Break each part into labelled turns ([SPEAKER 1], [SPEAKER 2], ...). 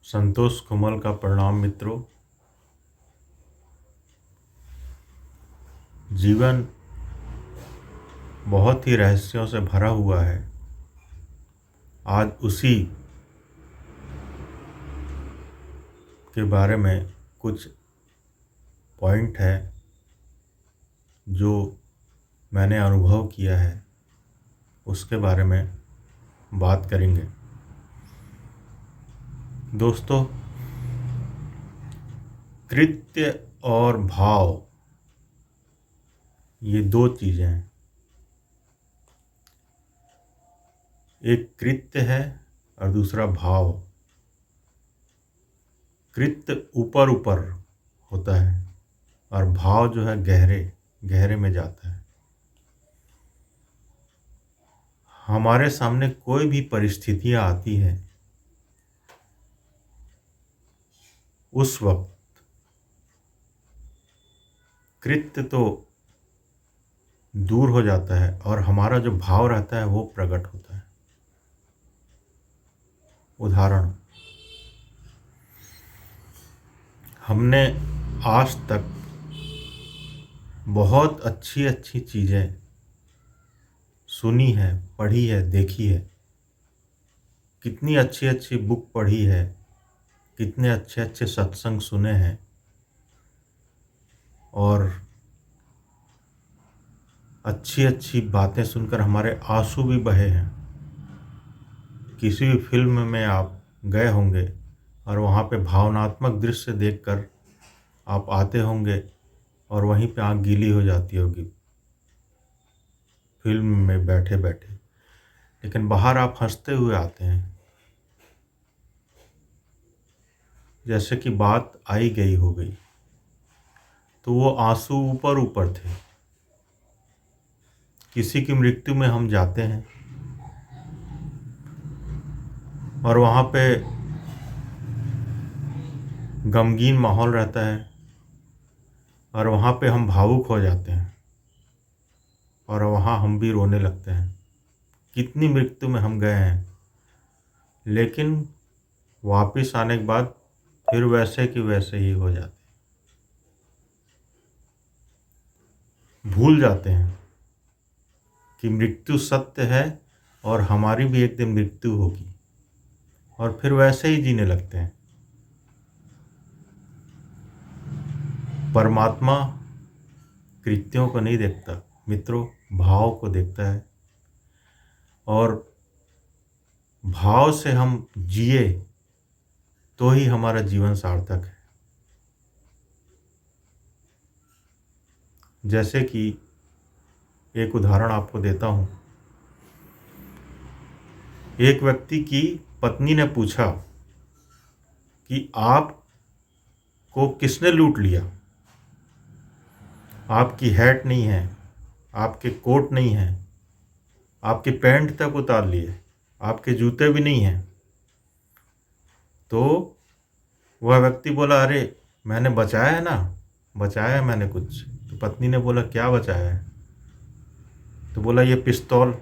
[SPEAKER 1] संतोष कुमल का प्रणाम मित्रों। जीवन बहुत ही रहस्यों से भरा हुआ है। आज उसी के बारे में कुछ पॉइंट है जो मैंने अनुभव किया है, उसके बारे में बात करेंगे। दोस्तों, कृत्य और भाव ये दो चीज़ें हैं। एक कृत्य है और दूसरा भाव। कृत्य ऊपर ऊपर होता है और भाव जो है गहरे गहरे में जाता है। हमारे सामने कोई भी परिस्थितियाँ आती हैं, उस वक्त कृत्य तो दूर हो जाता है और हमारा जो भाव रहता है वो प्रकट होता है। उदाहरण, हमने आज तक बहुत अच्छी अच्छी चीज़ें सुनी है, पढ़ी है, देखी है। कितनी अच्छी अच्छी बुक पढ़ी है, कितने अच्छे अच्छे सत्संग सुने हैं और अच्छी अच्छी बातें सुनकर हमारे आंसू भी बहे हैं। किसी भी फिल्म में आप गए होंगे और वहाँ पे भावनात्मक दृश्य देखकर आप आते होंगे और वहीं पे आँख गीली हो जाती होगी फिल्म में बैठे बैठे, लेकिन बाहर आप हंसते हुए आते हैं, जैसे कि बात आई गई हो गई। तो वो आंसू ऊपर ऊपर थे। किसी की मृत्यु में हम जाते हैं और वहाँ पे गमगीन माहौल रहता है और वहाँ पे हम भावुक हो जाते हैं और वहाँ हम भी रोने लगते हैं। कितनी मृत्यु में हम गए हैं, लेकिन वापस आने के बाद फिर वैसे कि वैसे ही हो जाते हैं। भूल जाते हैं कि मृत्यु सत्य है और हमारी भी एक दिन मृत्यु होगी और फिर वैसे ही जीने लगते हैं। परमात्मा कृत्यों को नहीं देखता मित्रों, भाव को देखता है और भाव से हम जिए तो ही हमारा जीवन सार्थक है। जैसे कि एक उदाहरण आपको देता हूँ। एक व्यक्ति की पत्नी ने पूछा कि आपको किसने लूट लिया? आपकी हैट नहीं है, आपके कोट नहीं है, आपके पैंट तक उतार लिए, आपके जूते भी नहीं हैं। तो वह व्यक्ति बोला, अरे मैंने बचाया है ना, बचाया है मैंने कुछ। तो पत्नी ने बोला, क्या बचाया है? तो बोला, ये पिस्तौल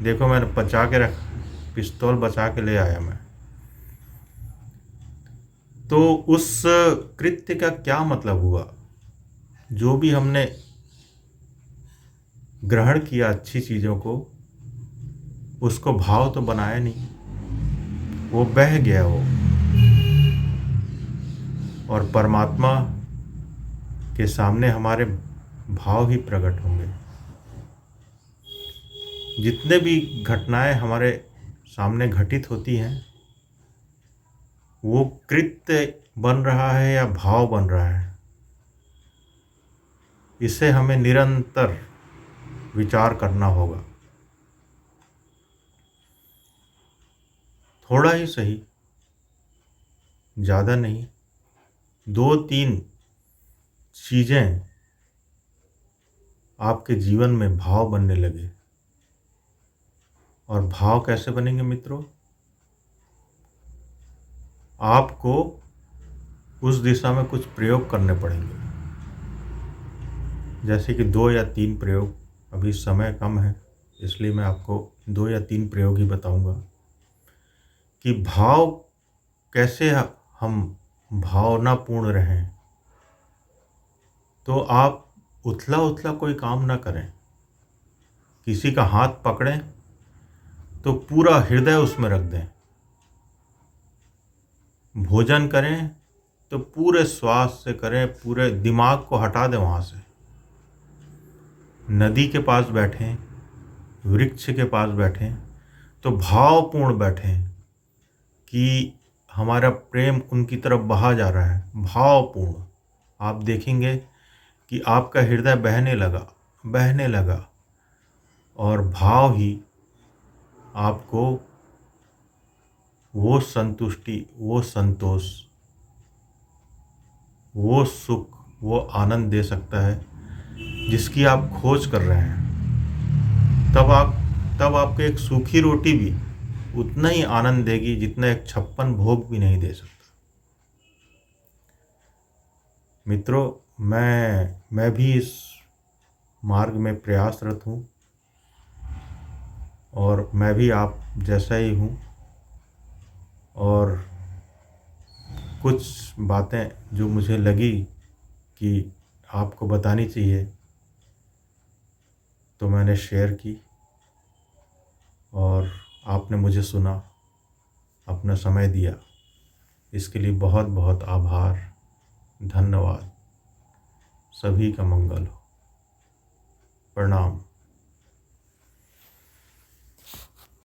[SPEAKER 1] देखो मैंने बचा के रखा, पिस्तौल बचा के ले आया मैं। तो उस कृत्य का क्या मतलब हुआ? जो भी हमने ग्रहण किया अच्छी चीज़ों को, उसको भाव तो बनाया नहीं, वो बह गया वो। और परमात्मा के सामने हमारे भाव ही प्रकट होंगे। जितने भी घटनाएं हमारे सामने घटित होती हैं, वो कृत्य बन रहा है या भाव बन रहा है, इसे हमें निरंतर विचार करना होगा। थोड़ा ही सही, ज़्यादा नहीं, 2-3 चीज़ें आपके जीवन में भाव बनने लगे। और भाव कैसे बनेंगे मित्रों? आपको उस दिशा में कुछ प्रयोग करने पड़ेंगे। जैसे कि 2 या 3 प्रयोग, अभी समय कम है इसलिए मैं आपको 2 या 3 प्रयोग ही बताऊंगा कि भाव कैसे हम भावनापूर्ण रहें, तो आप उथला उथला कोई काम ना करें। किसी का हाथ पकड़ें तो पूरा हृदय उसमें रख दें। भोजन करें तो पूरे श्वास से करें, पूरे दिमाग को हटा दें वहाँ से। नदी के पास बैठें, वृक्ष के पास बैठें तो भावपूर्ण बैठें कि हमारा प्रेम उनकी तरफ बहा जा रहा है, भावपूर्ण। आप देखेंगे कि आपका हृदय बहने लगा और भाव ही आपको वो संतुष्टि, वो संतोष, वो सुख, वो आनंद दे सकता है जिसकी आप खोज कर रहे हैं। तब आपको एक सूखी रोटी भी उतना ही आनंद देगी जितना एक 56 भोग भी नहीं दे सकता। मित्रों, मैं भी इस मार्ग में प्रयासरत हूँ और मैं भी आप जैसा ही हूँ, और कुछ बातें जो मुझे लगी कि आपको बतानी चाहिए तो मैंने शेयर की, और आपने मुझे सुना, अपना समय दिया। इसके लिए बहुत बहुत आभार, धन्यवाद। सभी का मंगल हो। प्रणाम।